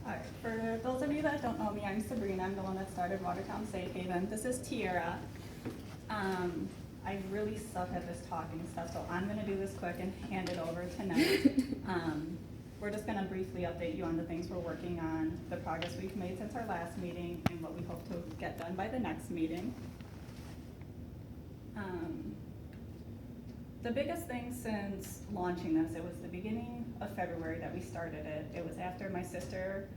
Alright, for those of you that don't know me, I'm Sabrina. I'm the one that started Watertown Safe Haven. This is Tiara. I really suck at this talking stuff, so I'm gonna do this quick and hand it over to Ned. We're just gonna briefly update you on the things we're working on, the progress we've made since our last meeting, and what we hope to get done by the next meeting. The biggest thing since launching this, it was the beginning of February that we started it. It was after my sister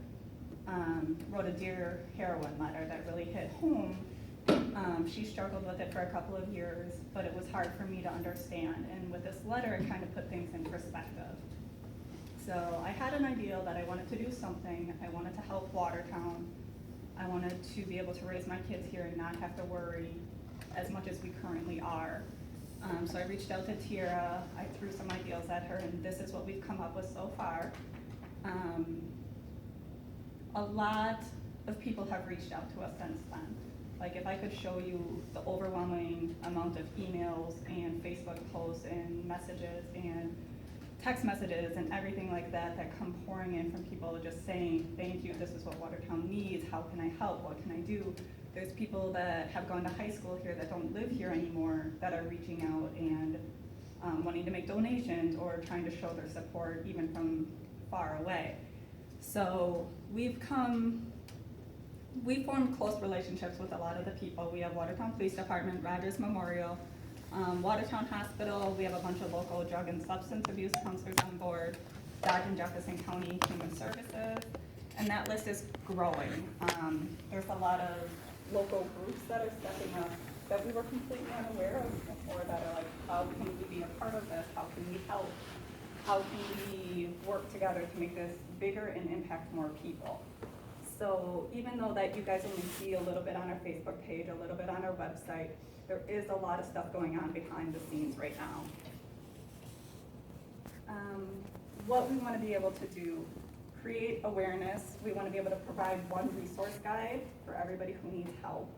wrote a Dear Heroin letter that really hit home. She struggled with it for a couple of years, but it was hard for me to understand. And with this letter, it kind of put things in perspective. So I had an idea that I wanted to do something. I wanted to help Watertown. I wanted to be able to raise my kids here and not have to worry as much as we currently are. So I reached out to Tiara, I threw some ideas at her, and this is what we've come up with so far. A lot of people have reached out to us since then. Like if I could show you the overwhelming amount of emails and Facebook posts and messages and text messages and everything like that that come pouring in from people just saying, thank you, this is what Watertown needs, how can I help, what can I do? There's people that have gone to high school here that don't live here anymore that are reaching out and wanting to make donations or trying to show their support even from far away. So we've formed close relationships with a lot of the people. We have Watertown Police Department, Rogers Memorial, Watertown Hospital. We have a bunch of local drug and substance abuse counselors on board, Dodge and Jefferson County Human Services, and that list is growing. There's a lot of local groups that are stepping up that we were completely unaware of before that are like, how can we be a part of this? How can we help? How can we work together to make this bigger and impact more people? So even though that you guys only see a little bit on our Facebook page, a little bit on our website, there is a lot of stuff going on behind the scenes right now. What we want to be able to do, create awareness. We want to be able to provide one resource guide for everybody who needs help.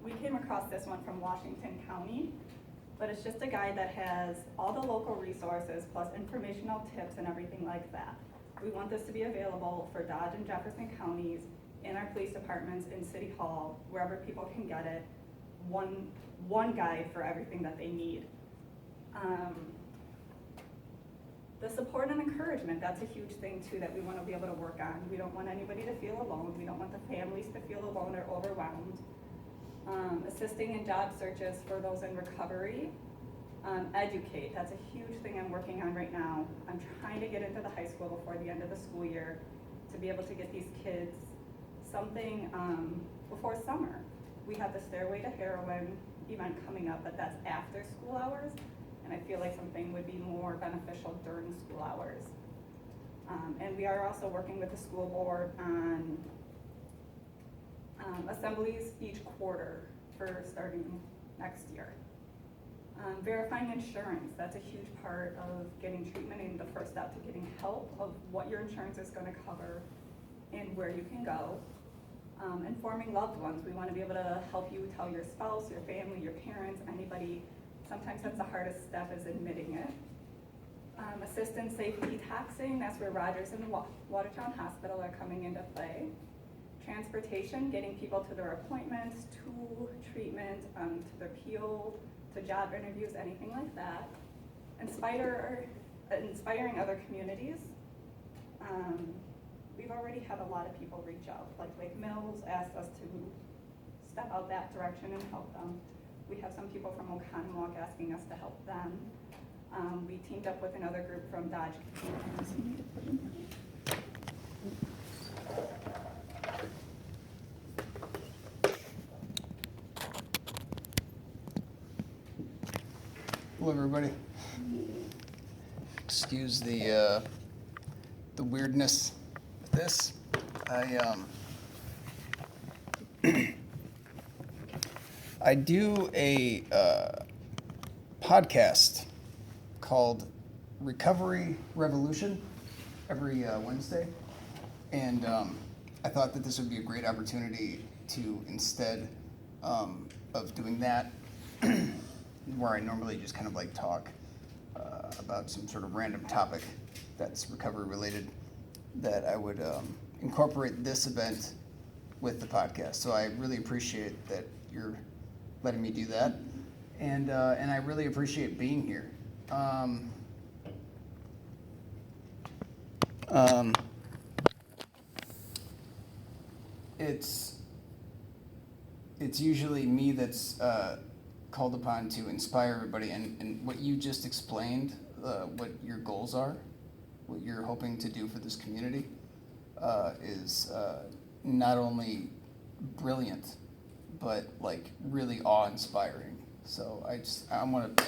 We came across this one from Washington County, but it's just a guide that has all the local resources plus informational tips and everything like that. We want this to be available for Dodge and Jefferson counties, in our police departments, in City Hall, wherever people can get it. One guide for everything that they need. The support and encouragement, that's a huge thing too that we want to be able to work on. We don't want anybody to feel alone. We don't want the families to feel alone or overwhelmed. Assisting in job searches for those in recovery. Educate, that's a huge thing I'm working on right now. I'm trying to get into the high school before the end of the school year to be able to get these kids something before summer. We have the Stairway to Heroin event coming up, but that's after school hours, and I feel like something would be more beneficial during school hours. And we are also working with the school board on assemblies each quarter for starting next year. Verifying insurance, that's a huge part of getting treatment and the first step to getting help of what your insurance is going to cover and where you can go. Informing loved ones, we want to be able to help you tell your spouse, your family, your parents, anybody. Sometimes that's the hardest step, is admitting it. Assist in safe detoxing, that's where Rogers and Watertown Hospital are coming into play. Transportation, getting people to their appointments, to treatment, to their PO, to job interviews, anything like that. Inspiring other communities. We've already had a lot of people reach out, like Lake Mills asked us to step out that direction and help them. We have some people from Oconomowoc asking us to help them. We teamed up with another group from Dodge. Hello, everybody. Excuse the weirdness with this. I do a podcast called Recovery Revolution every Wednesday, and I thought that this would be a great opportunity to, instead of doing that, where I normally just kind of like talk about some sort of random topic that's recovery related, that I would incorporate this event with the podcast. So I really appreciate that you're letting me do that, and I really appreciate being here. It's usually me that's called upon to inspire everybody, and what you just explained, what your goals are, what you're hoping to do for this community, is not only brilliant, but like really awe-inspiring. So I want to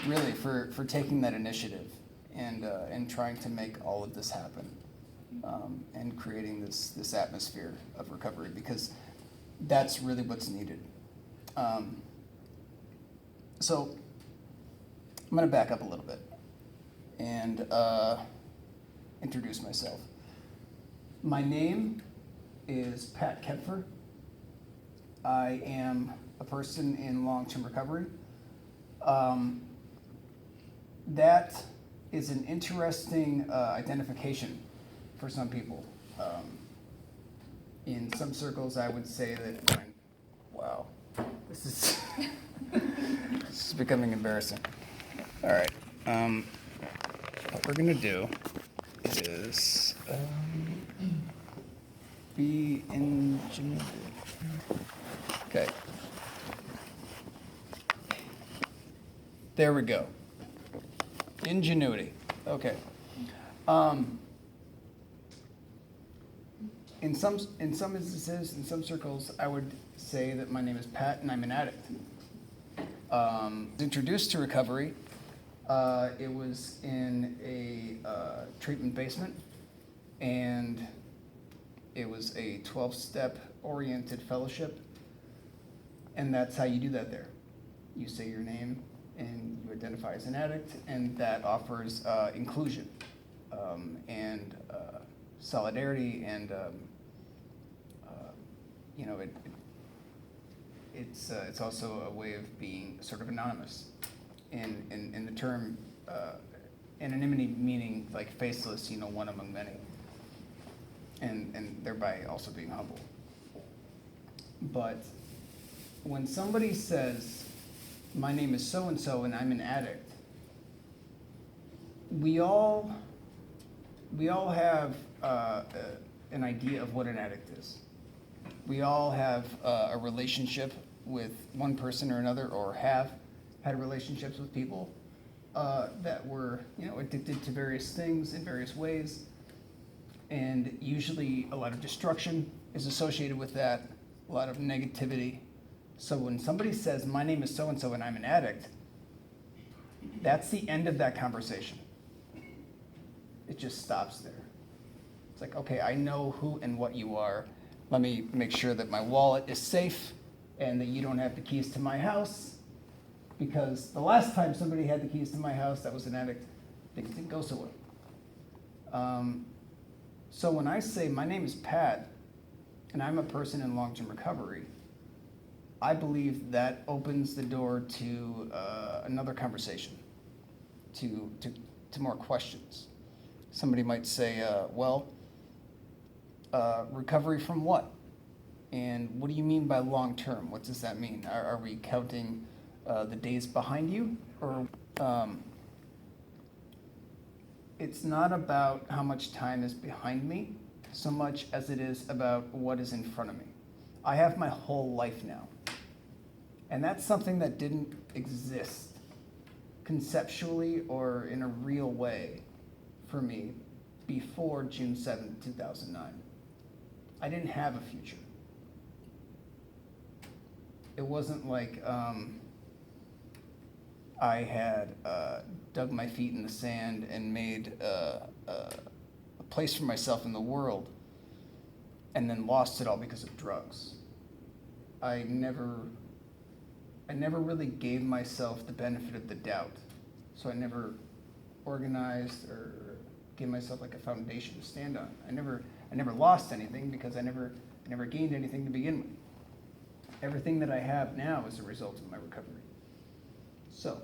really for taking that initiative and trying to make all of this happen, and creating this atmosphere of recovery, because that's really what's needed. So I'm going to back up a little bit and introduce myself. My name is Pat Kempfer. I am a person in long-term recovery. That is an interesting identification for some people. In some circles, I would say that, wow, this is this is becoming embarrassing. All right, what we're gonna do is be ingenuity. Okay. There we go. Ingenuity. Okay. In some instances, in some circles, I would say that my name is Pat and I'm an addict. Introduced to recovery, it was in a treatment basement, and it was a 12-step oriented fellowship, and that's how you do that there. You say your name and you identify as an addict, and that offers inclusion and solidarity, and it's also a way of being sort of anonymous. In the term anonymity, meaning like faceless, one among many, and thereby also being humble. But when somebody says, my name is so-and-so and I'm an addict, we all have an idea of what an addict is. We all have a relationship with one person or another, or have had relationships with people that were, addicted to various things in various ways. And usually a lot of destruction is associated with that, a lot of negativity. So when somebody says, my name is so-and-so and I'm an addict, that's the end of that conversation. It just stops there. It's like, okay, I know who and what you are. Let me make sure that my wallet is safe and that you don't have the keys to my house, because the last time somebody had the keys to my house that was an addict, things didn't go so well. So when I say my name is Pat and I'm a person in long-term recovery, I believe that opens the door to another conversation, to more questions. Somebody might say, recovery from what? And what do you mean by long-term? What does that mean? Are we counting the days behind you? Or it's not about how much time is behind me so much as it is about what is in front of me. I have my whole life now. And that's something that didn't exist conceptually or in a real way for me before June 7th, 2009. I didn't have a future. It wasn't like I had dug my feet in the sand and made a place for myself in the world and then lost it all because of drugs. I never really gave myself the benefit of the doubt. So I never organized or gave myself like a foundation to stand on. I never lost anything because I never gained anything to begin with. Everything that I have now is a result of my recovery. So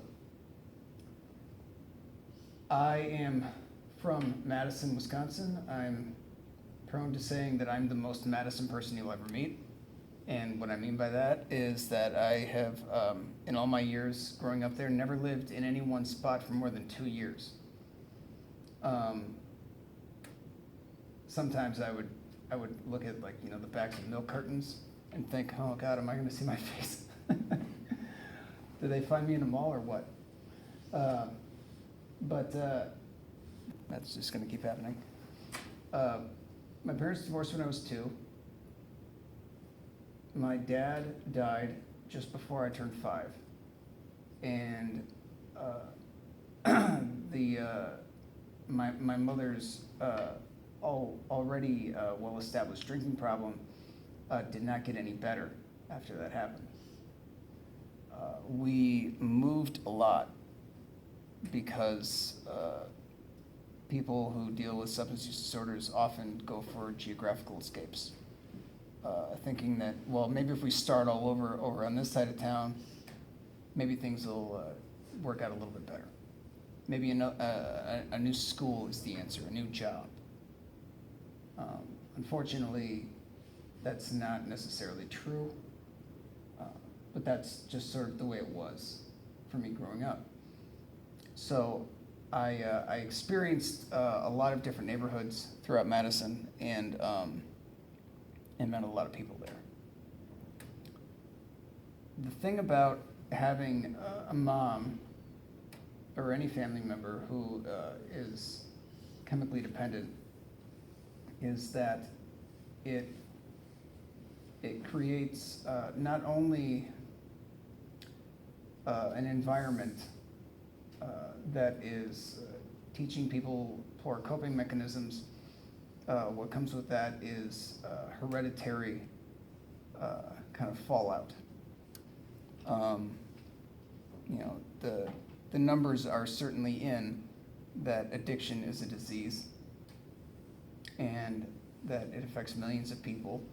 I am from Madison, Wisconsin. I'm prone to saying that I'm the most Madison person you'll ever meet. And what I mean by that is that I have, in all my years growing up there, never lived in any one spot for more than 2 years. Sometimes I would look at, like, the backs of milk cartons and think, oh God, am I gonna see my face? Did they find me in a mall or what? But that's just gonna keep happening. My parents divorced when I was 2. My dad died just before I turned 5. And my mother's already well-established drinking problem did not get any better after that happened. We moved a lot because people who deal with substance use disorders often go for geographical escapes, thinking that, well, maybe if we start all over on this side of town, maybe things will work out a little bit better. Maybe a new school is the answer, a new job. Unfortunately, that's not necessarily true, but that's just sort of the way it was for me growing up. So I experienced a lot of different neighborhoods throughout Madison, and met a lot of people there. The thing about having a mom or any family member who is chemically dependent is that it creates not only an environment that is teaching people poor coping mechanisms. What comes with that is hereditary kind of fallout. The numbers are certainly in that addiction is a disease, and that it affects millions of people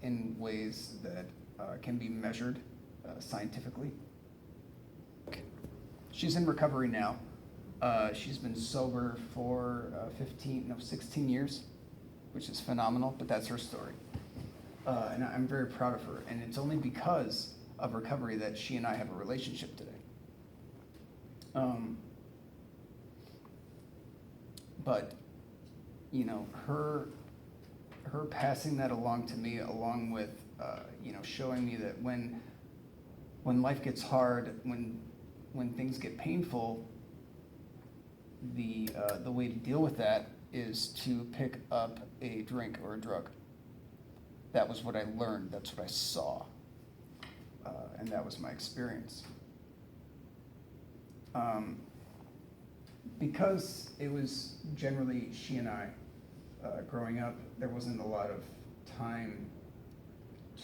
in ways that can be measured scientifically. She's in recovery now. She's been sober for 16 years, which is phenomenal, but that's her story. And I'm very proud of her, and it's only because of recovery that she and I have a relationship today. But her passing that along to me, along with showing me that when life gets hard, when things get painful, the way to deal with that is to pick up a drink or a drug. That was what I learned. That's what I saw, and that was my experience. Because it was generally she and I growing up, there wasn't a lot of time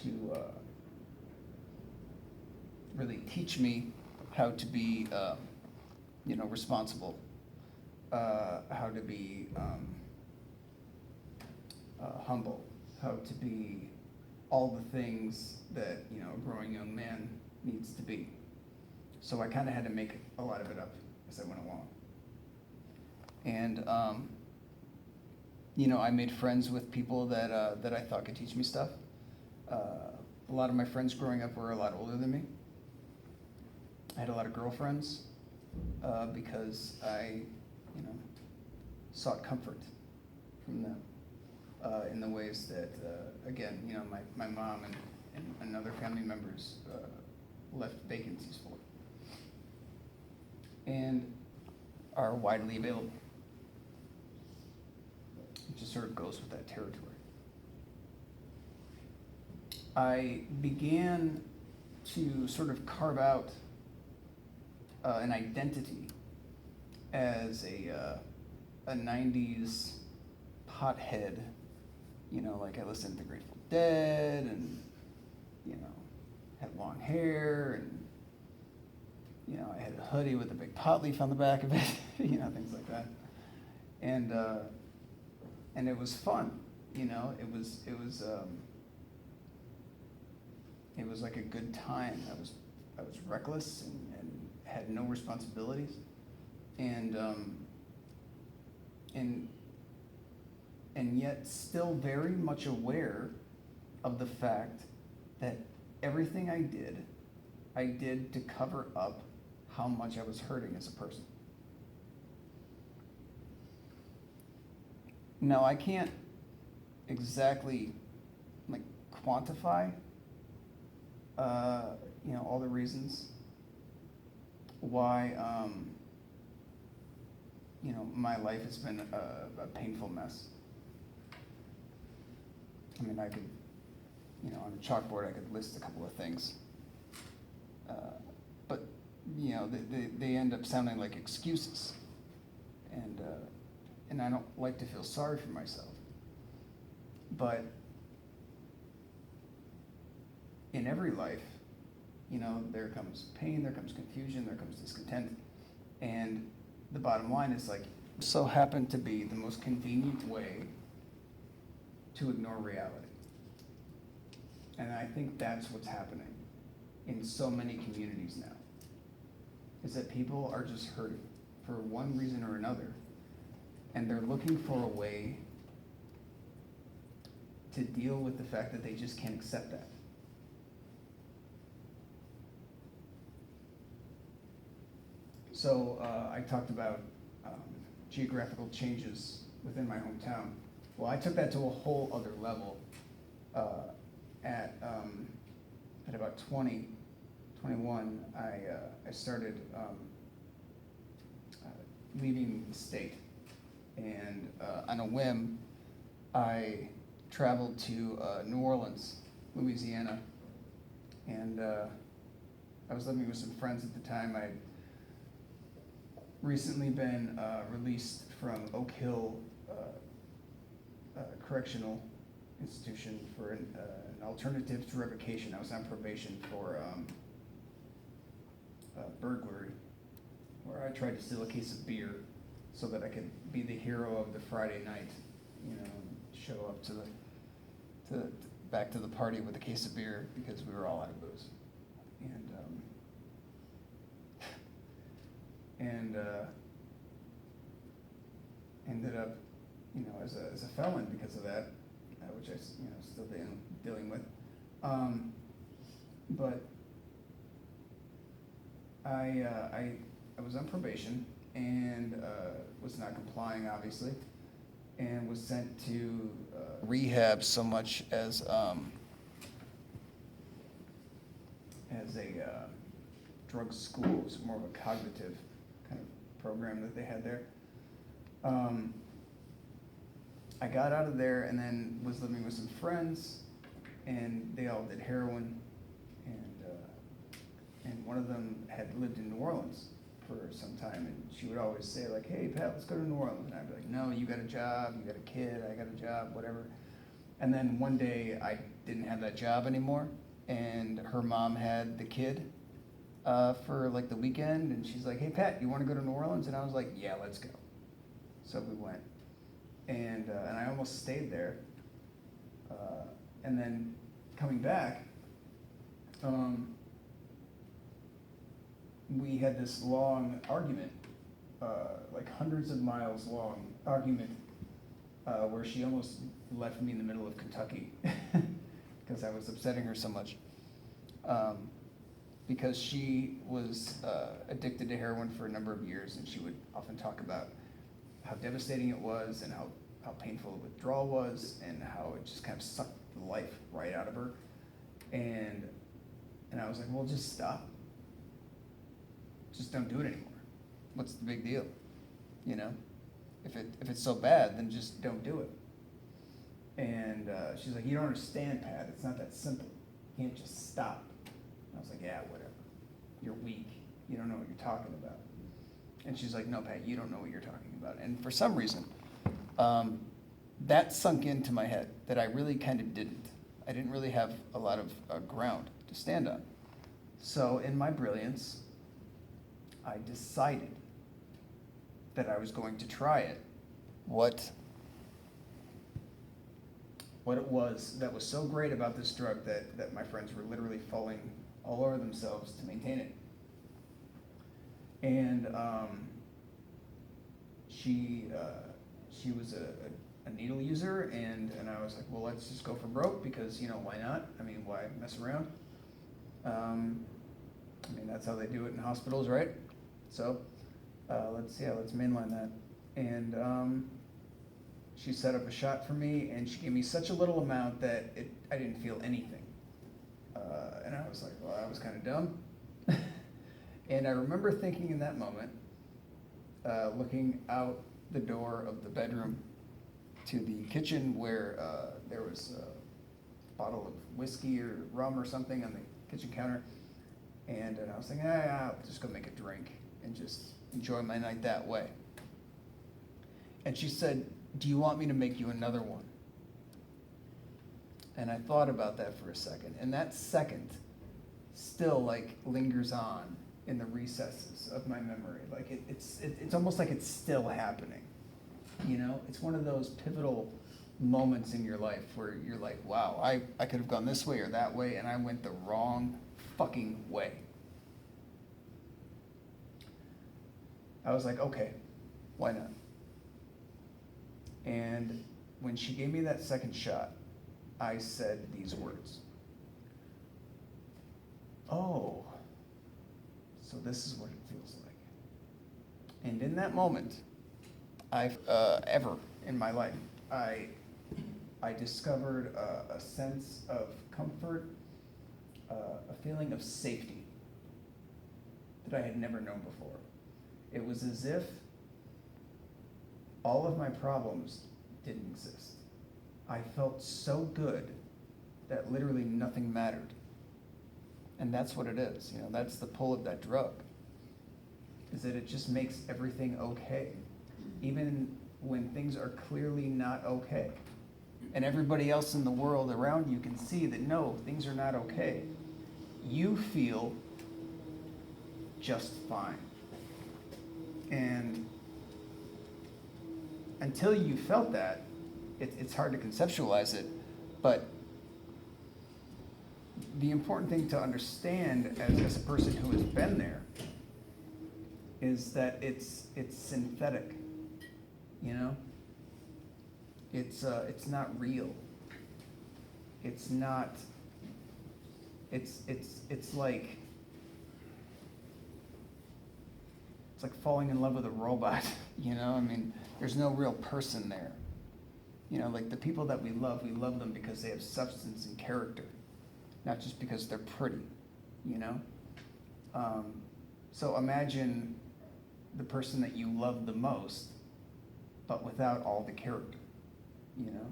to really teach me how to be, responsible, how to be humble, how to be all the things that a growing young man needs to be. So I kind of had to make a lot of it up as I went along. And I made friends with people that I thought could teach me stuff. A lot of my friends growing up were a lot older than me. I had a lot of girlfriends because I, sought comfort from them in the ways that, again, my mom and other family members left vacancies for, and are widely available. It just sort of goes with that territory. I began to sort of carve out an identity as a 90s pothead, like I listened to Grateful Dead and, had long hair and, I had a hoodie with a big pot leaf on the back of it, things like that. And it was fun, it was like a good time. I was reckless and had no responsibilities. and and yet still very much aware of the fact that everything I did to cover up how much I was hurting as a person. Now, I can't exactly like quantify, all the reasons why, my life has been a painful mess. I mean, I could, on a chalkboard, I could list a couple of things. But, they end up sounding like excuses. And I don't like to feel sorry for myself. But in every life, there comes pain, there comes confusion, there comes discontent. And the bottom line is like, so happened to be the most convenient way to ignore reality. And I think that's what's happening in so many communities now, is that people are just hurting for one reason or another, and they're looking for a way to deal with the fact that they just can't accept that. So I talked about geographical changes within my hometown. Well, I took that to a whole other level at about 21. I started leaving the state, and on a whim, I traveled to New Orleans, Louisiana, and I was living with some friends at the time. I'd recently been released from Oak Hill Correctional Institution for an alternative to revocation. I was on probation for burglary, where I tried to steal a case of beer so that I could be the hero of the Friday night, and show up to back to the party with a case of beer because we were all out of booze. And ended up, as a felon because of that, which I, still dealing with. But I was on probation and was not complying, obviously, and was sent to rehab so much as a drug school. It was more of a cognitive kind of program that they had there. I got out of there and then was living with some friends, and they all did heroin, and one of them had lived in New Orleans for some time, and she would always say like, "Hey Pat, let's go to New Orleans," and I'd be like, "No, you got a job, you got a kid, I got a job, whatever." And then one day I didn't have that job anymore, and her mom had the kid for like the weekend, and she's like, "Hey Pat, you want to go to New Orleans?" And I was like, "Yeah, let's go." So we went, and I almost stayed there, and then coming back, we had this long argument, like hundreds of miles long argument, where she almost left me in the middle of Kentucky because I was upsetting her so much. Because she was addicted to heroin for a number of years, and she would often talk about how devastating it was and how painful the withdrawal was and how it just kind of sucked the life right out of her. And I was like, well, just stop. Just don't do it anymore. What's the big deal? If it's so bad, then just don't do it. And she's like, you don't understand, Pat. It's not that simple. You can't just stop. And I was like, yeah, whatever. You're weak. You don't know what you're talking about. And she's like, no, Pat, you don't know what you're talking about. And for some reason, that sunk into my head that I really kind of didn't. I didn't really have a lot of ground to stand on. So in my brilliance, I decided that I was going to try it. What it was that was so great about this drug that my friends were literally falling all over themselves to maintain it. And she was a needle user, and I was like, well, let's just go for broke, because, you know, why not? I mean, why mess around? I mean, that's how they do it in hospitals, right? So, let's mainline that. And she set up a shot for me, and she gave me such a little amount that I didn't feel anything. And I was like, well, that was kind of dumb. And I remember thinking in that moment, looking out the door of the bedroom to the kitchen where there was a bottle of whiskey or rum or something on the kitchen counter. And I was thinking, I'll just go make a drink and just enjoy my night that way. And she said, do you want me to make you another one? And I thought about that for a second. And that second still like lingers on in the recesses of my memory. Like it's almost like it's still happening. You know, it's one of those pivotal moments in your life where you're like, wow, I could have gone this way or that way, and I went the wrong fucking way. I was like, okay, why not? And when she gave me that second shot, I said these words. Oh, so this is what it feels like. And in that moment, ever in my life, I discovered a sense of comfort, a feeling of safety that I had never known before. It was as if all of my problems didn't exist. I felt so good that literally nothing mattered. And that's what it is, you know, that's the pull of that drug, is that it just makes everything okay, even when things are clearly not okay. And everybody else in the world around you can see that no, things are not okay. You feel just fine. And until you felt that, it's hard to conceptualize it, but the important thing to understand as a person who has been there is that it's synthetic, you know? It's not real. It's not, it's like falling in love with a robot, you know? I mean, there's no real person there. You know, like the people that we love them because they have substance and character, not just because they're pretty, you know? So imagine the person that you love the most, but without all the character, you know?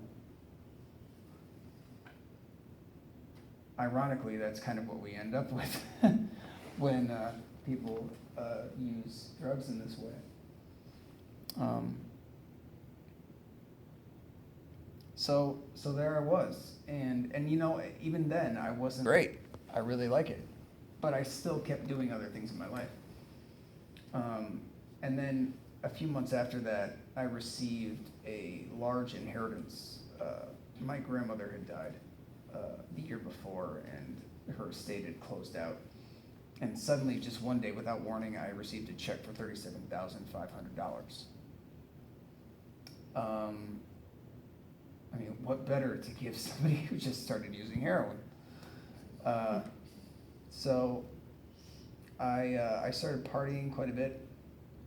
Ironically, that's kind of what we end up with when people use drugs in this way. So there I was, and you know, even then I wasn't great. I really like it, but I still kept doing other things in my life. And then a few months after that, I received a large inheritance. My grandmother had died the year before, and her estate had closed out. And suddenly, just one day, without warning, I received a check for $37,500. I mean, what better to give somebody who just started using heroin? So I started partying quite a bit.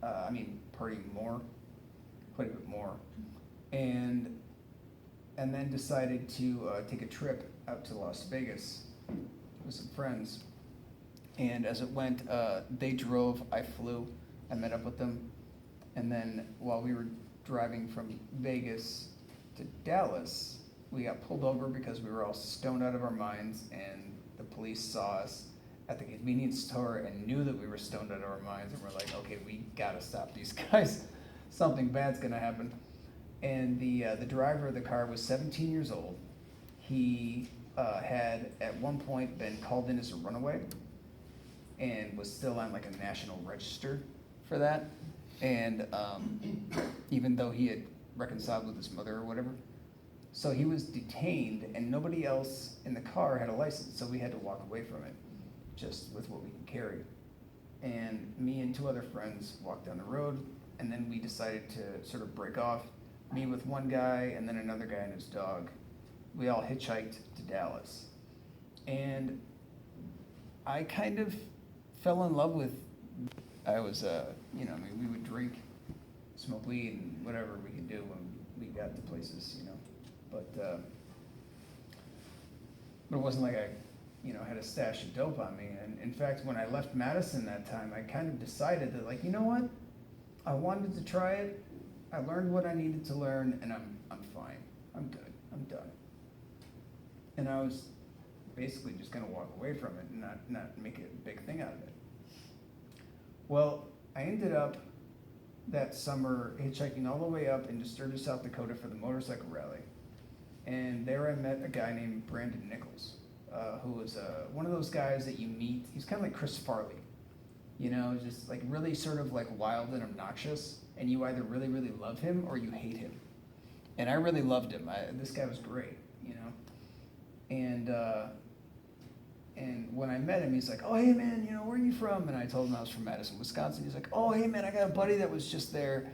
Partying quite a bit more, and then decided to take a trip out to Las Vegas with some friends. And as it went, they drove, I flew, I met up with them, and then while we were driving from Vegas to Dallas, we got pulled over because we were all stoned out of our minds, and the police saw us at the convenience store and knew that we were stoned out of our minds, and we're like, okay, we gotta stop these guys. Something bad's gonna happen. And the driver of the car was 17 years old. He had at one point been called in as a runaway and was still on like a national register for that. And even though he had reconciled with his mother or whatever. So he was detained, and nobody else in the car had a license, so we had to walk away from it, just with what we could carry. And me and two other friends walked down the road, and then we decided to sort of break off, me with one guy and then another guy and his dog. We all hitchhiked to Dallas. And I kind of fell in love with, I was, you know, I mean, we would drink, smoke weed, and whatever we could do when we got to places, you know. But it wasn't like I, you know, had a stash of dope on me. And in fact, when I left Madison that time, I kind of decided that, like, you know what? I wanted to try it. I learned what I needed to learn, and I'm fine. I'm good. I'm done. And I was basically just gonna walk away from it and not make a big thing out of it. Well, I ended up that summer hitchhiking all the way up into Sturgis, South Dakota for the motorcycle rally. And there I met a guy named Brandon Nichols, who was one of those guys that you meet. He's kind of like Chris Farley, you know, just like really sort of like wild and obnoxious, and you either really, really love him or you hate him. And I really loved him. This guy was great, you know. And when I met him, he's like, "Oh, hey man, you know, where are you from?" And I told him I was from Madison, Wisconsin. He's like, "Oh, hey man, I got a buddy that was just there,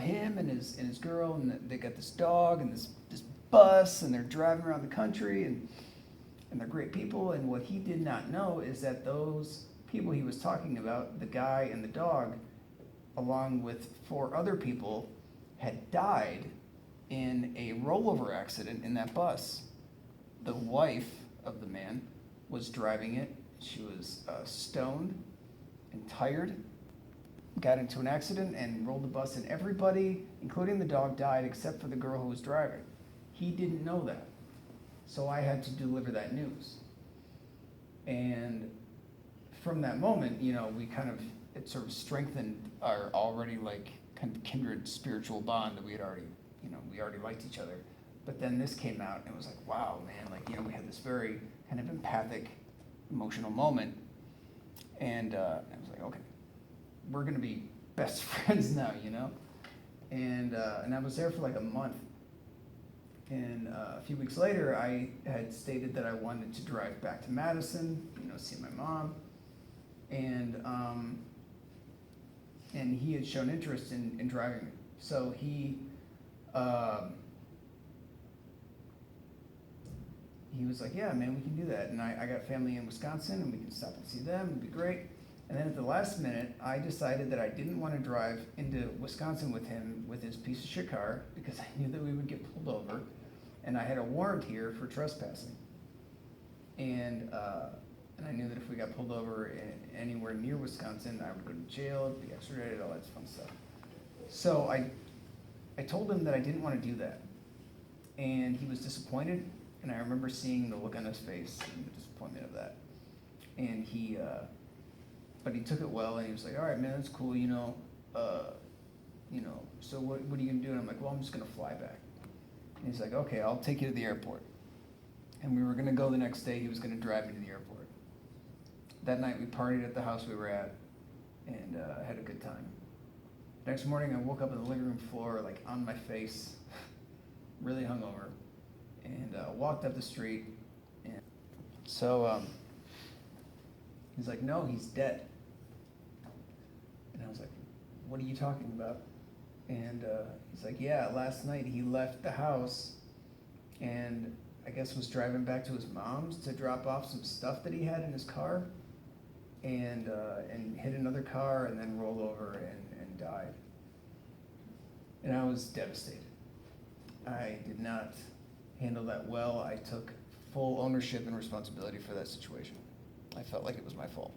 him and his girl, and they got this dog and this bus, and they're driving around the country, and they're great people." And what he did not know is that those people he was talking about, the guy and the dog, along with 4 other people, had died in a rollover accident in that bus. The wife of the man was driving it. She was stoned and tired, got into an accident and rolled the bus, and everybody, including the dog, died except for the girl who was driving. He didn't know that. So I had to deliver that news. And from that moment, you know, it sort of strengthened our already like kind of kindred spiritual bond that we already liked each other. But then this came out and it was like, wow, man, like, you know, we had this very kind of empathic, emotional moment. And I was like, okay, we're gonna be best friends now, you know? And I was there for like a month. And a few weeks later, I had stated that I wanted to drive back to Madison, you know, see my mom. And he had shown interest in driving me. So he was like, "Yeah, man, we can do that." And I got family in Wisconsin, and we can stop and see them. It'd be great. And then at the last minute, I decided that I didn't want to drive into Wisconsin with him with his piece of shit car because I knew that we would get pulled over, and I had a warrant here for trespassing. And I knew that if we got pulled over anywhere near Wisconsin, I would go to jail, be extradited, all that fun stuff. So I told him that I didn't want to do that, and he was disappointed. And I remember seeing the look on his face and the disappointment of that. And but he took it well, and he was like, "All right, man, that's cool, you know, so what are you gonna do?" And I'm like, "Well, I'm just gonna fly back." And he's like, "Okay, I'll take you to the airport." And we were gonna go the next day. He was gonna drive me to the airport. That night we partied at the house we were at, and had a good time. Next morning I woke up on the living room floor, like on my face, really hungover. And walked up the street, and so he's like, "No, he's dead." And I was like, "What are you talking about?" And he's like, "Yeah, last night he left the house and I guess was driving back to his mom's to drop off some stuff that he had in his car, and hit another car and then rolled over and died." And I was devastated. I did not handle that well. I took full ownership and responsibility for that situation. I felt like it was my fault.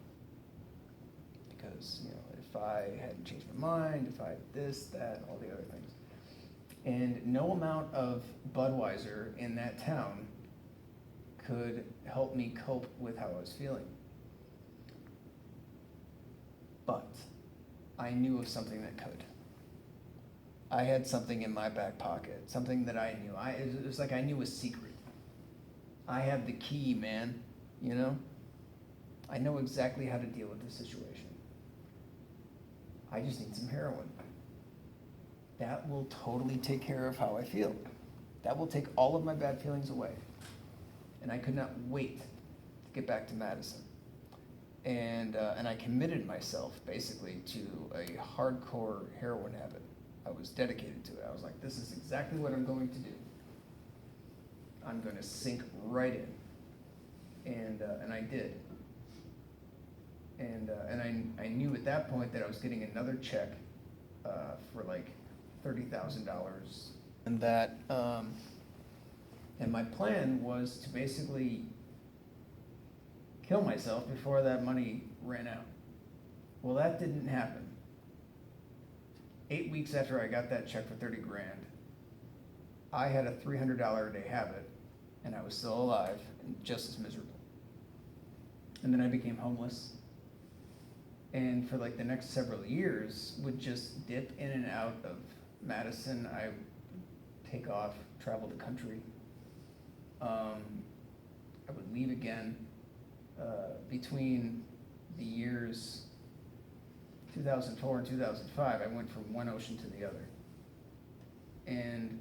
Because, you know, if I hadn't changed my mind, if I had this, that, all the other things. And no amount of Budweiser in that town could help me cope with how I was feeling. But I knew of something that could. I had something in my back pocket, something that I knew. It was like I knew a secret. I have the key, man, you know? I know exactly how to deal with this situation. I just need some heroin. That will totally take care of how I feel. That will take all of my bad feelings away. And I could not wait to get back to Madison. and I committed myself basically to a hardcore heroin habit. I was dedicated to it. I was like, this is exactly what I'm going to do. I'm going to sink right in, and I did. And I knew at that point that I was getting another check for like $30,000, and that and my plan was to basically kill myself before that money ran out. Well, that didn't happen. 8 weeks after I got that check for 30 grand, I had a $300 a day habit, and I was still alive and just as miserable. And then I became homeless. And for like the next several years, would just dip in and out of Madison. I would take off, travel the country. I would leave again. Between the years 2004 and 2005, I went from one ocean to the other. And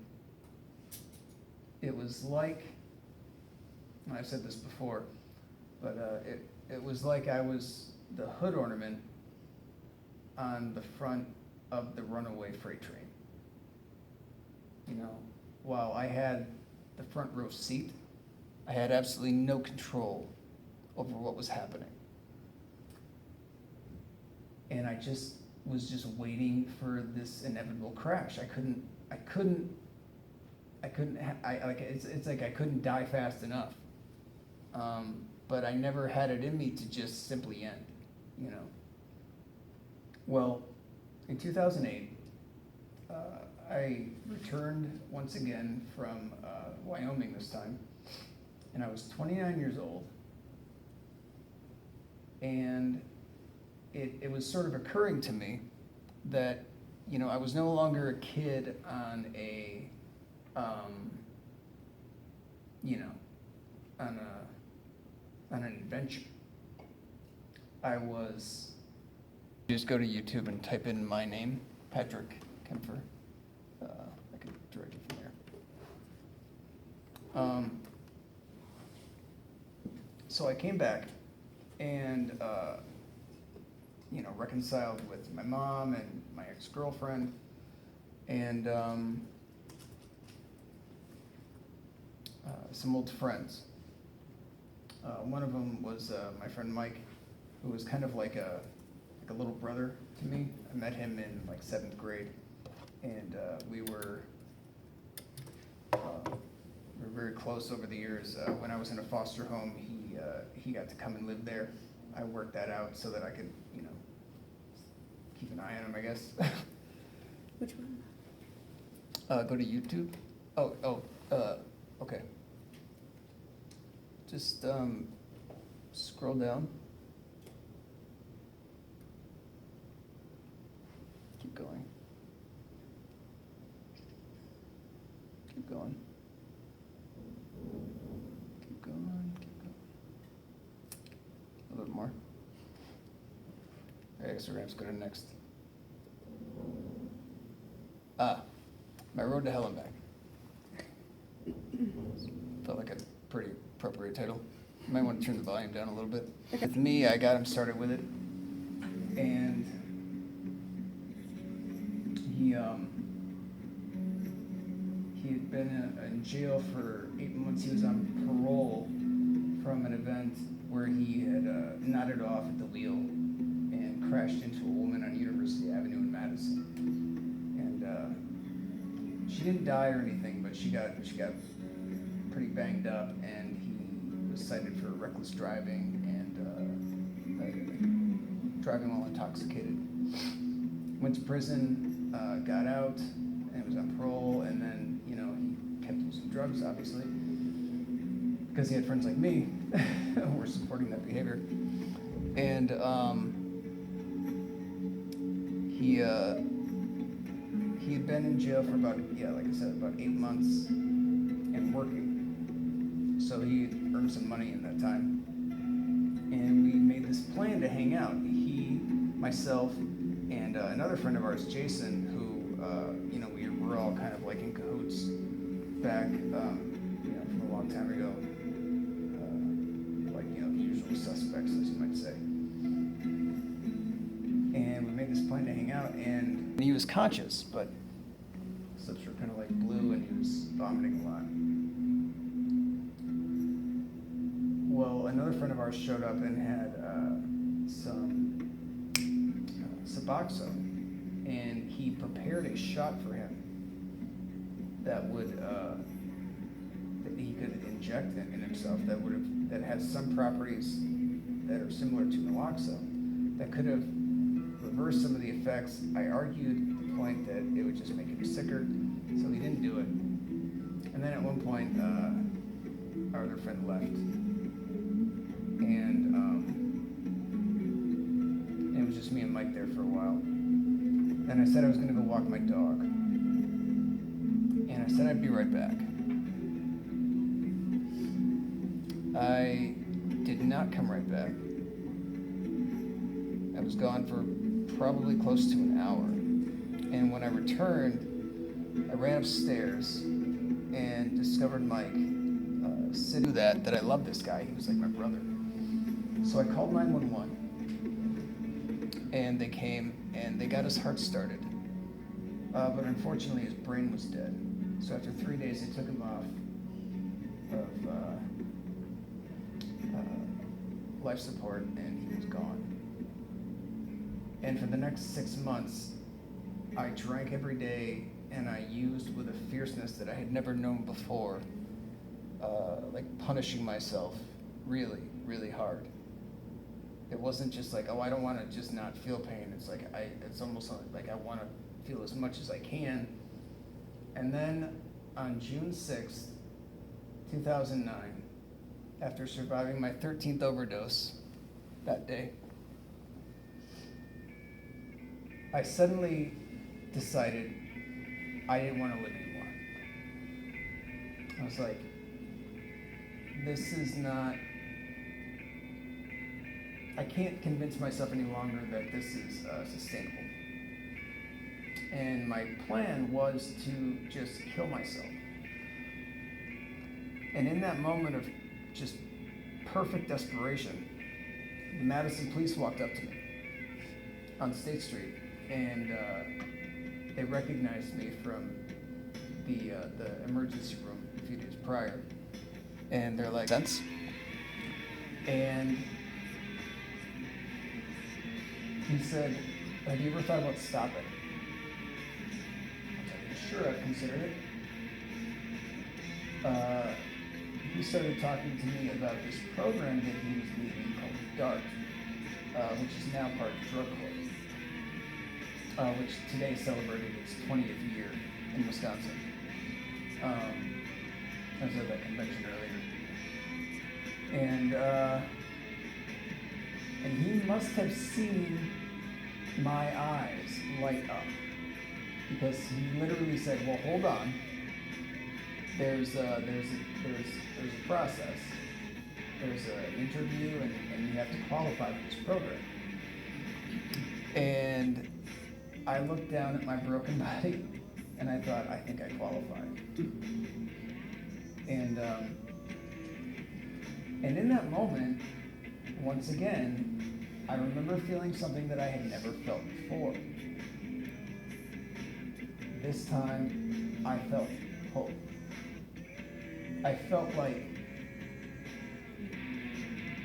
it was like, and I've said this before, but it was like I was the hood ornament on the front of the runaway freight train. You know, while I had the front row seat, I had absolutely no control over what was happening. And I was just waiting for this inevitable crash. It's like I couldn't die fast enough. But I never had it in me to just simply end, you know. Well, in 2008, I returned once again from Wyoming this time, and I was 29 years old. And it was sort of occurring to me that, you know, I was no longer a kid on a, you know, on an adventure. I was, just go to YouTube and type in my name, Patrick Kempfer. I can direct you from there. So I came back and, you know, reconciled with my mom and my ex-girlfriend, and some old friends. One of them was my friend Mike, who was kind of like a little brother to me. I met him in like 7th grade, and we were very close over the years. When I was in a foster home, he got to come and live there. I worked that out so that I could, you know, keep an eye on him, I guess. Which one? Go to YouTube. Okay. Just scroll down. Keep going. Keep going. Keep going. Keep going. A little more. I guess we're gonna have to go to next. My Road to Hell and Back. Felt like a pretty appropriate title. You might want to turn the volume down a little bit. Okay. With me, I got him started with it, and he had been in jail for 8 months. He was on parole from an event where he had nodded off at the wheel and crashed into a woman on University Avenue in Madison. And she didn't die or anything, but she got pretty banged up, and he was cited for reckless driving and driving while intoxicated. Went to prison, got out, and was on parole, and then, you know, he kept using drugs, obviously, because he had friends like me who were supporting that behavior. And he had been in jail for about, like I said, about 8 months and working. So he had earned some money in that time. And we made this plan to hang out. He, myself, and another friend of ours, Jason, who, you know, we were all kind of like in cahoots back, you know, from a long time ago. Like, you know, the usual suspects, as you might say. this plane to hang out, and he was conscious, but his lips were kind of like blue, and he was vomiting a lot. Well, another friend of ours showed up and had some Suboxone, and he prepared a shot for him that would that he could inject in himself that has some properties that are similar to naloxone that could have reversed some of the effects. I argued the point that it would just make him sicker, so he didn't do it. And then at one point, our other friend left, and it was just me and Mike there for a while. Then I said I was going to go walk my dog, and I said I'd be right back. I did not come right back. I was gone for probably close to an hour. And when I returned, I ran upstairs and discovered Mike sitting that I love this guy. He was like my brother. So I called 911, and they came and they got his heart started. But unfortunately, his brain was dead. So after 3 days, they took him off of life support, and he was gone. And for the next 6 months, I drank every day, and I used with a fierceness that I had never known before, like punishing myself really, really hard. It wasn't just like, oh, I don't want to just not feel pain. It's like it's almost like I want to feel as much as I can. And then on June 6th, 2009, after surviving my 13th overdose that day, I suddenly decided I didn't want to live anymore. I was like, this is not, I can't convince myself any longer that this is sustainable. And my plan was to just kill myself. And in that moment of just perfect desperation, the Madison police walked up to me on State Street, and they recognized me from the emergency room a few days prior. And they're like, "Sense?" And he said, "Have you ever thought about stopping?" I was like, "Sure, I've considered it." He started talking to me about this program that he was leading called DART, which is now part of Drug Court, which today celebrated its 20th year in Wisconsin. I was at that convention earlier. And he must have seen my eyes light up, because he literally said, "Well, hold on. There's a process. There's an interview, and you have to qualify for this program." And I looked down at my broken body, and I thought, I think I qualified. And in that moment, once again, I remember feeling something that I had never felt before. This time, I felt hope. I felt like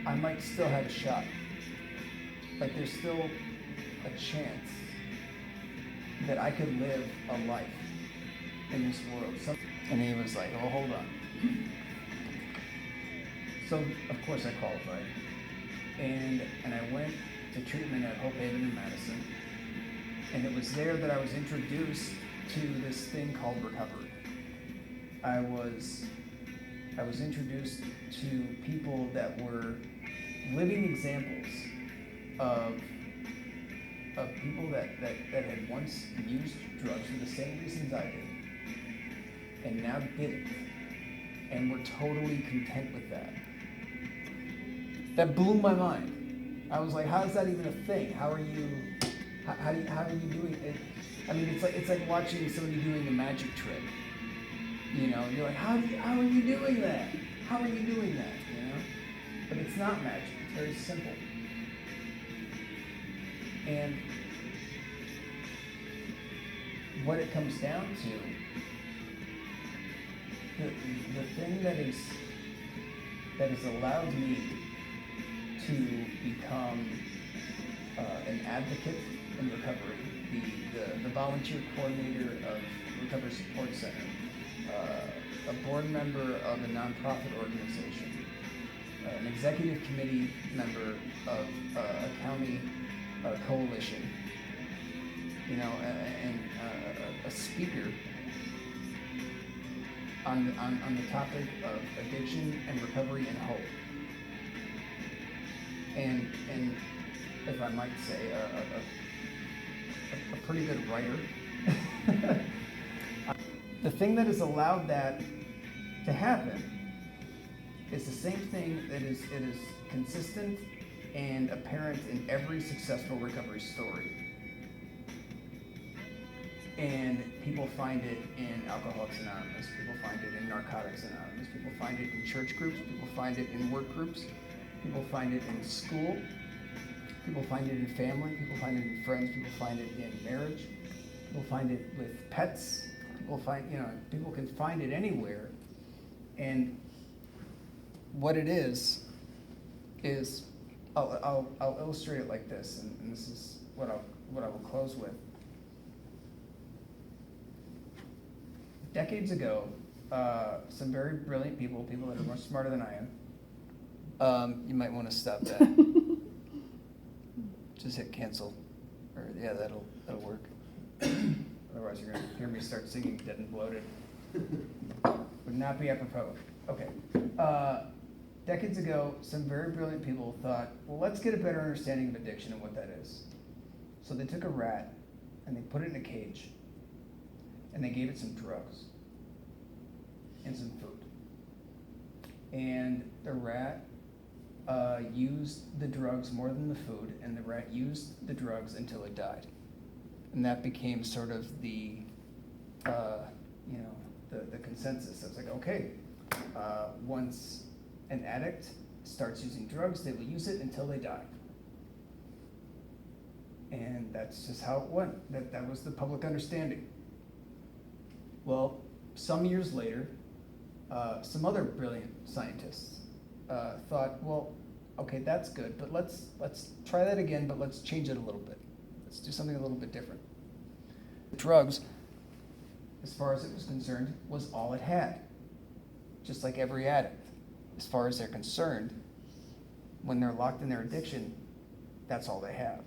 I might still have a shot. Like there's still a chance that I could live a life in this world. And he was like, "Oh, hold on." So, of course, I qualified. And I went to treatment at Hope Haven in Madison. And it was there that I was introduced to this thing called recovery. I was introduced to people that were living examples of people that had once used drugs for the same reasons I did, and now didn't, and were totally content with that. That blew my mind. I was like, how is that even a thing? How are you doing it? I mean, it's like watching somebody doing a magic trick. You know, you're like, how are you doing that? How are you doing that? You know? But it's not magic. It's very simple. And what it comes down to, the thing that has allowed me to become an advocate in recovery, the volunteer coordinator of Recovery Support Center, a board member of a nonprofit organization, an executive committee member of a county coalition, and a speaker on the topic of addiction and recovery and hope. And if I might say, a pretty good writer. The thing that has allowed that to happen is the same thing it is consistent and apparent in every successful recovery story. And people find it in Alcoholics Anonymous, people find it in Narcotics Anonymous, people find it in church groups, people find it in work groups, people find it in school, people find it in family, people find it in friends, people find it in marriage, people find it with pets, people can find it anywhere. And what it is I'll illustrate it like this, and this is what I will close with. Decades ago, some very brilliant people that are much smarter than I am, you might want to stop that. Just hit cancel, or yeah, that'll work. Otherwise, you're gonna hear me start singing Dead and Bloated. Would not be apropos. Okay. Decades ago, some very brilliant people thought, well, let's get a better understanding of addiction and what that is. So they took a rat and they put it in a cage and they gave it some drugs and some food. And the rat used the drugs more than the food, and the rat used the drugs until it died. And that became sort of the consensus. I was like, okay, once an addict starts using drugs, they will use it until they die. And that's just how it went. That was the public understanding. Well, some years later, some other brilliant scientists thought, well, okay, that's good, but let's try that again, but let's change it a little bit. Let's do something a little bit different. Drugs, as far as it was concerned, was all it had. Just like every addict, as far as they're concerned, when they're locked in their addiction, that's all they have.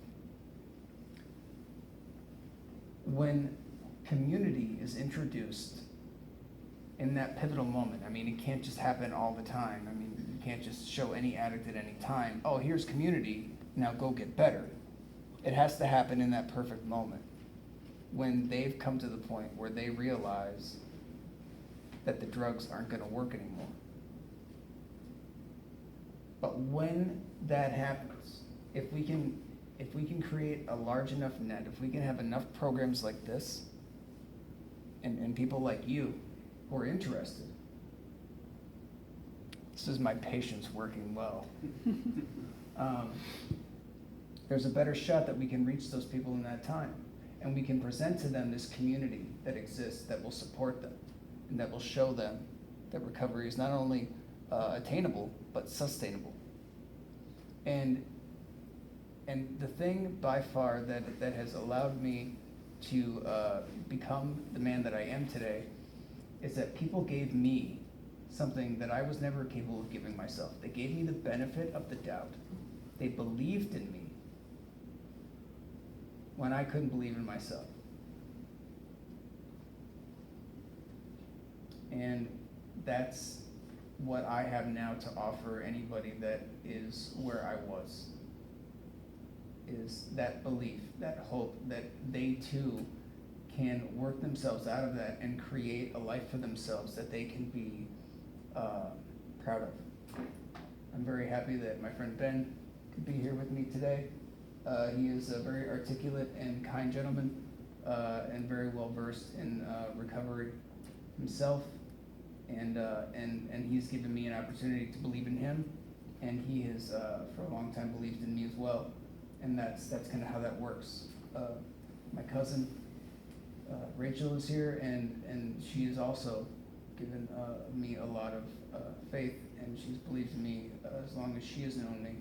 When community is introduced in that pivotal moment, I mean, it can't just happen all the time. I mean, you can't just show any addict at any time, oh, here's community, now go get better. It has to happen in that perfect moment when they've come to the point where they realize that the drugs aren't going to work anymore. But when that happens, if we can create a large enough net, if we can have enough programs like this, and people like you who are interested, this is my patience working well. There's a better shot that we can reach those people in that time, and we can present to them this community that exists that will support them and that will show them that recovery is not only attainable but sustainable. And the thing by far that has allowed me to become the man that I am today is that people gave me something that I was never capable of giving myself. They gave me the benefit of the doubt. They believed in me when I couldn't believe in myself. And that's what I have now to offer anybody that is where I was, is that belief, that hope that they too can work themselves out of that and create a life for themselves that they can be proud of. I'm very happy that my friend Ben could be here with me today. He is a very articulate and kind gentleman and very well versed in recovery himself. And he's given me an opportunity to believe in him, and he has for a long time believed in me as well. And that's kind of how that works. My cousin, Rachel is here, and she has also given me a lot of faith, and she's believed in me as long as she has known me.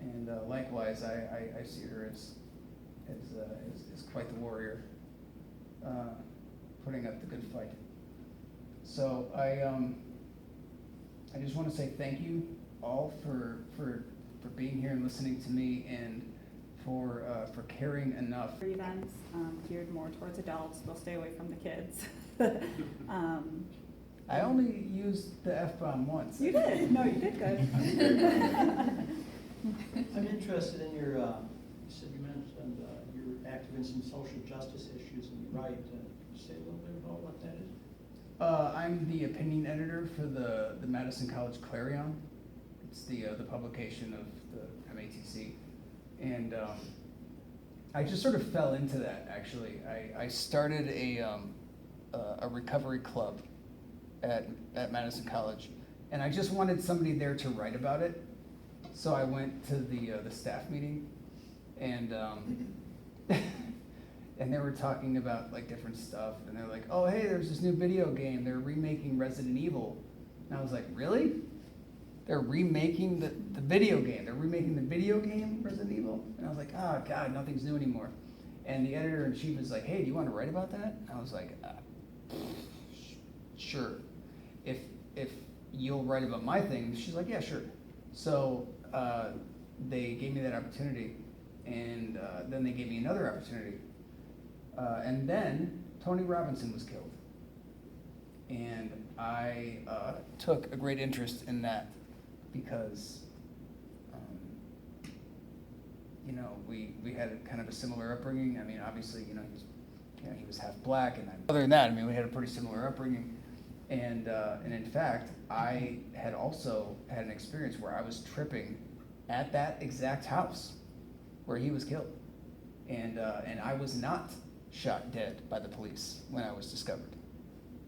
And likewise, I see her as quite the warrior, putting up the good fight. So I just want to say thank you all for being here and listening to me, and for caring enough. Events geared more towards adults. We'll stay away from the kids. I only used the F-bomb once. You did. No, you did good. I'm interested in your, you said you mentioned you're active in some social justice issues, and you write. Can you say a little bit about what that is? I'm the opinion editor for the Madison College Clarion. It's the publication of the MATC. And I just sort of fell into that, actually. I started a recovery club at Madison College, and I just wanted somebody there to write about it. So I went to the staff meeting, and and they were talking about like different stuff, and they're like, "Oh, hey, there's this new video game. They're remaking Resident Evil," and I was like, "Really? They're remaking the video game? They're remaking the video game Resident Evil?" And I was like, "Oh God, nothing's new anymore." And the editor-in-chief was like, "Hey, do you want to write about that?" And I was like, "Sure. If you'll write about my thing." She's like, "Yeah, sure." So they gave me that opportunity, and then they gave me another opportunity. And then Tony Robinson was killed. And I took a great interest in that because, you know, we had a kind of a similar upbringing. I mean, obviously, he was half black, and other than that, I mean, we had a pretty similar upbringing. And in fact, I had also had an experience where I was tripping at that exact house where he was killed. And I was not shot dead by the police when I was discovered,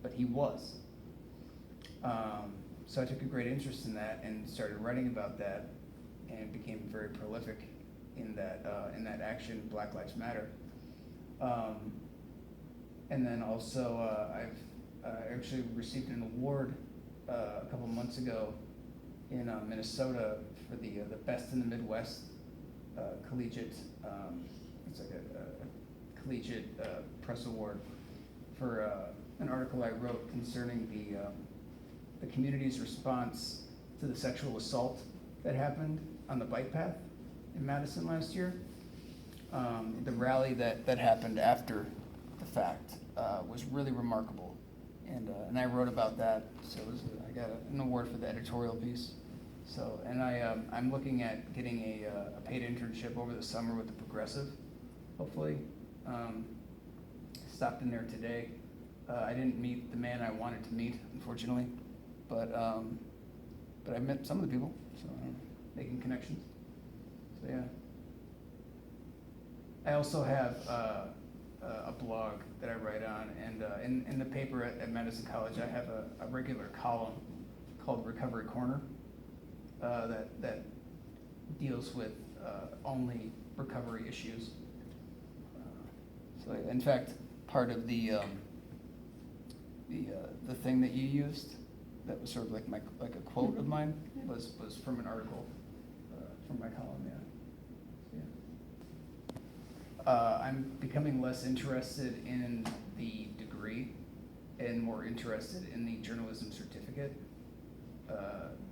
but he was. So I took a great interest in that and started writing about that, and became very prolific in that action, Black Lives Matter. And then also I've actually received an award a couple months ago in Minnesota for the Best in the Midwest collegiate. It's like a collegiate press award for an article I wrote concerning the community's response to the sexual assault that happened on the bike path in Madison last year. The rally that happened after the fact was really remarkable, and I wrote about that. So I got an award for the editorial piece. So, and I'm looking at getting a paid internship over the summer with the Progressive, hopefully. Stopped in there today. I didn't meet the man I wanted to meet, unfortunately, but I met some of the people, so making connections. So yeah. I also have a blog that I write on, and in the paper at Madison College, I have a regular column called Recovery Corner that deals with only recovery issues. So in fact, part of the thing that you used, that was sort of like a quote of mine, was from an article from my column. Yeah. I'm becoming less interested in the degree and more interested in the journalism certificate.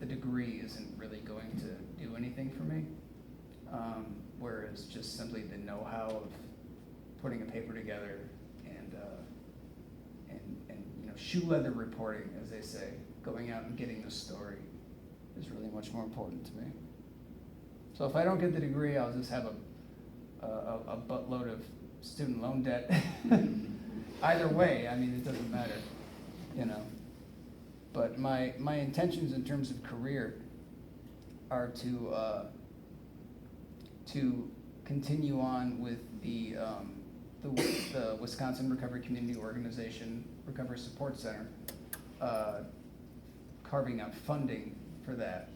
The degree isn't really going to do anything for me, whereas just simply the know-how of putting a paper together and shoe leather reporting, as they say, going out and getting the story, is really much more important to me. So if I don't get the degree, I'll just have a buttload of student loan debt. Either way, I mean, it doesn't matter, But my intentions in terms of career are to continue on with the Wisconsin Recovery Community Organization Recovery Support Center, carving out funding for that,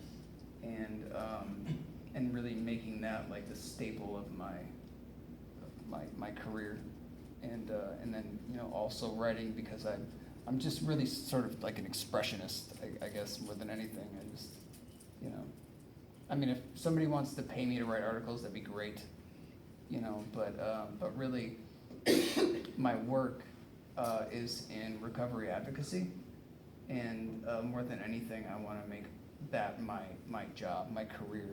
and really making that like the staple of my career, and then, you know, also writing, because I'm just really sort of like an expressionist, I guess, more than anything. I just, you know, I mean, if somebody wants to pay me to write articles, that'd be great, you know, but really, my work is in recovery advocacy, and more than anything, I want to make that my job, my career,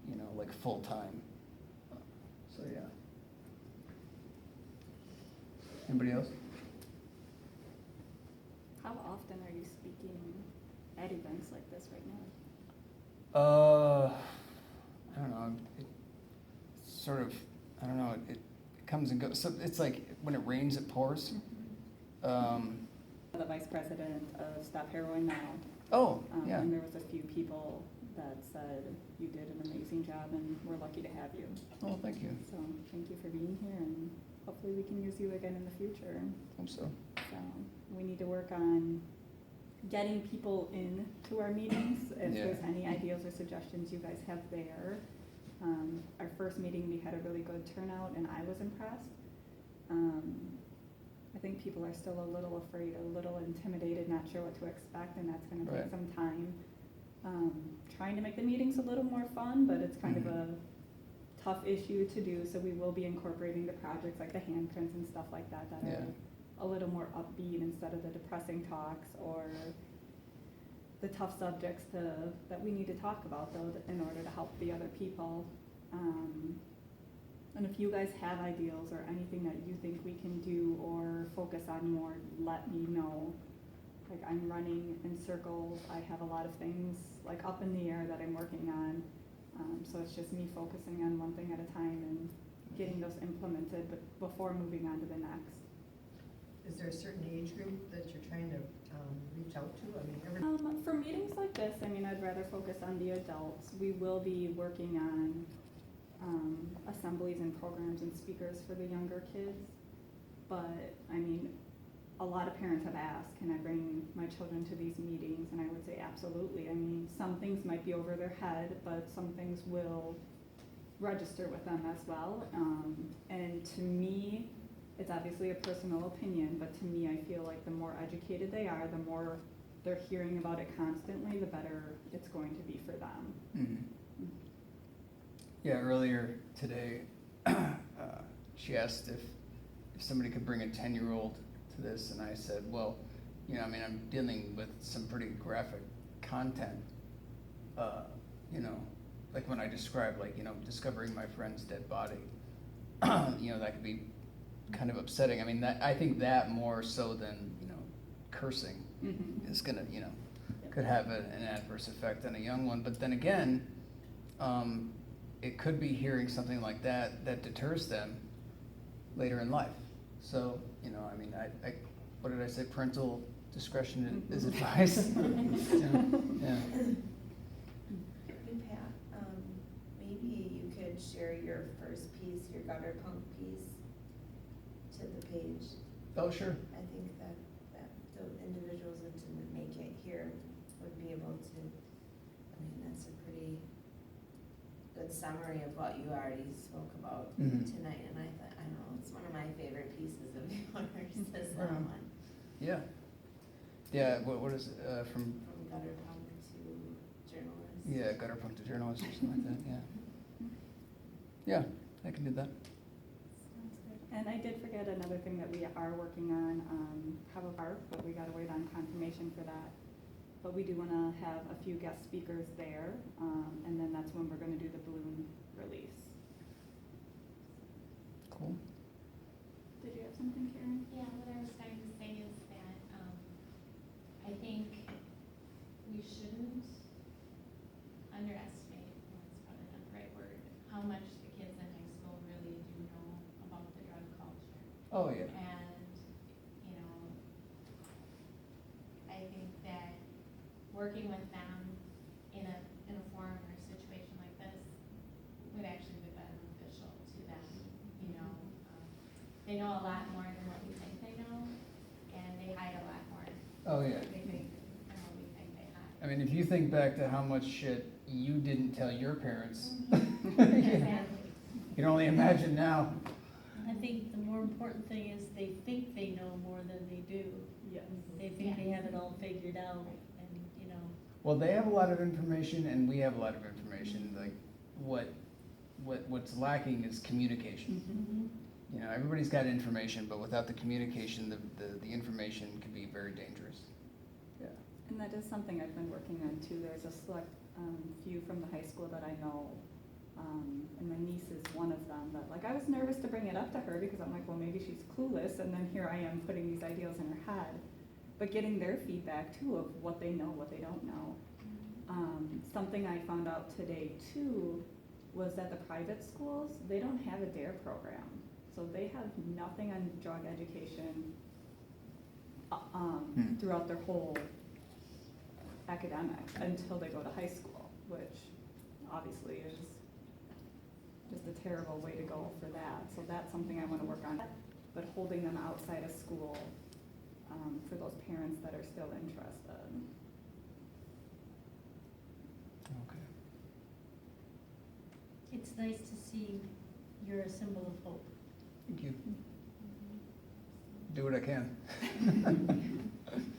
you know, like full-time. So, yeah. Anybody else? How often are you speaking at events like this right now? I don't know. It sort of, I don't know. It comes and goes. So it's like when it rains, it pours. The vice president of Stop Heroin Now. Oh, yeah. And there was a few people that said you did an amazing job and we're lucky to have you. Oh, thank you. So thank you for being here, and hopefully we can use you again in the future. Hope so. So we need to work on getting people in to our meetings. If Yeah. there's any ideas or suggestions you guys have there. Our first meeting, we had a really good turnout and I was impressed. I think people are still a little afraid, a little intimidated, not sure what to expect, and that's gonna Right. take some time. Trying to make the meetings a little more fun, but it's kind of a tough issue to do, so we will be incorporating the projects like the handprints and stuff like that that Yeah. are a little more upbeat instead of the depressing talks or the tough subjects that we need to talk about though in order to help the other people. And if you guys have ideas or anything that you think we can do or focus on more, let me know. Like, I'm running in circles, I have a lot of things like up in the air that I'm working on. So it's just me focusing on one thing at a time and getting those implemented, but before moving on to the next. Is there a certain age group that you're trying to reach out to? I mean, For meetings like this, I mean, I'd rather focus on the adults. We will be working on assemblies and programs and speakers for the younger kids. But, I mean, a lot of parents have asked, can I bring my children to these meetings? And I would say absolutely. I mean, some things might be over their head, but some things will register with them as well. And to me, it's obviously a personal opinion, but to me, I feel like the more educated they are, the more they're hearing about it constantly, the better it's going to be for them. Mhm. Yeah, earlier today, she asked if somebody could bring a 10-year-old to this, and I said, well, you know, I mean, I'm dealing with some pretty graphic content, you know, like when I describe, like, you know, discovering my friend's dead body, you know, that could be kind of upsetting. I mean, that, I think that more so than, you know, cursing is gonna, you know, could have an adverse effect on a young one. But then again, it could be hearing something like that that deters them later in life. So, you know, I mean, I what did I say? Parental discretion is advised. Yeah. Hey Pat, maybe you could share your first piece, your gutter punk piece, to the page. Oh, sure. I think that the individuals that didn't make it here would be able to, I mean, that's a pretty good summary of what you already spoke about tonight, and I thought, I know, it's one of my favorite pieces of yours, is that one. Yeah. Yeah, what is it, from? From gutter punk to journalist. Yeah, gutter punk to journalist or something like that, yeah. Yeah, I can do that. Sounds good. And I did forget another thing that we are working on, have a bark, but we gotta wait on confirmation for that. But we do wanna have a few guest speakers there, and then that's when we're gonna do the balloon release. Cool. Did you have something, Karen? Yeah, what I was going to say is that, I think we shouldn't underestimate, that's probably not the right word, how much the kids in high school really do know about the drug culture. Oh, yeah. And, you know, I think that working with them in a forum or a situation like this would actually be beneficial to them, you know. They know a lot more than what we think they know, and they hide a lot more Oh, yeah. than what we think they hide. I mean, if you think back to how much shit you didn't tell your parents, Exactly. you can only imagine now. I think the more important thing is they think they know more than they do. Yes. They think they have it all figured out and, you know. Well, they have a lot of information and we have a lot of information, like what's lacking is communication. Mhm. You know, everybody's got information, but without the communication, the information can be very dangerous. Yeah. And that is something I've been working on too. There's a select few from the high school that I know, and my niece is one of them, that like I was nervous to bring it up to her because I'm like, well, maybe she's clueless, and then here I am putting these ideas in her head. But getting their feedback too of what they know, what they don't know. Something I found out today too was that the private schools, they don't have a DARE program. So they have nothing on drug education throughout their whole academics until they go to high school, which obviously is just a terrible way to go for that. So that's something I want to work on, but holding them outside of school for those parents that are still interested. Okay. It's nice to see you're a symbol of hope. Thank you. Do what I can.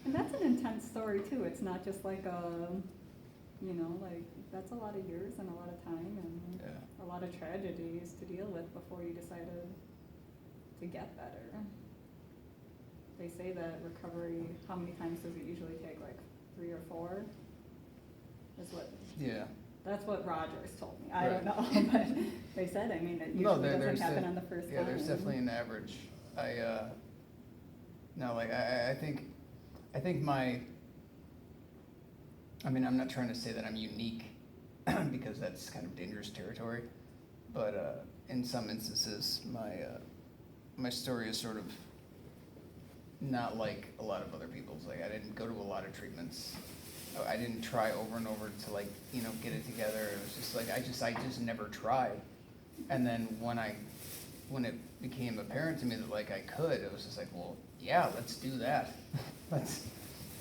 And that's an intense story too. It's not just like like that's a lot of years and a lot of time and Yeah. a lot of tragedies to deal with before you decided to get better. They say that recovery, how many times does it usually take? Like 3 or 4? Yeah. That's what Rogers told me. I Right. don't know, but they said, I mean, it No, usually doesn't there's happen on the first time. Yeah, there's definitely an average. No, like, I think I'm not trying to say that I'm unique, because that's kind of dangerous territory, but, in some instances, my story is sort of not like a lot of other people's. Like, I didn't go to a lot of treatments. I didn't try over and over to get it together. It was just like, I just never tried. And then when it became apparent to me that like I could, it was just like, well, yeah, let's do that. Let's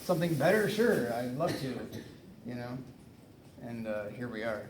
something better, sure, I'd love to, And here we are.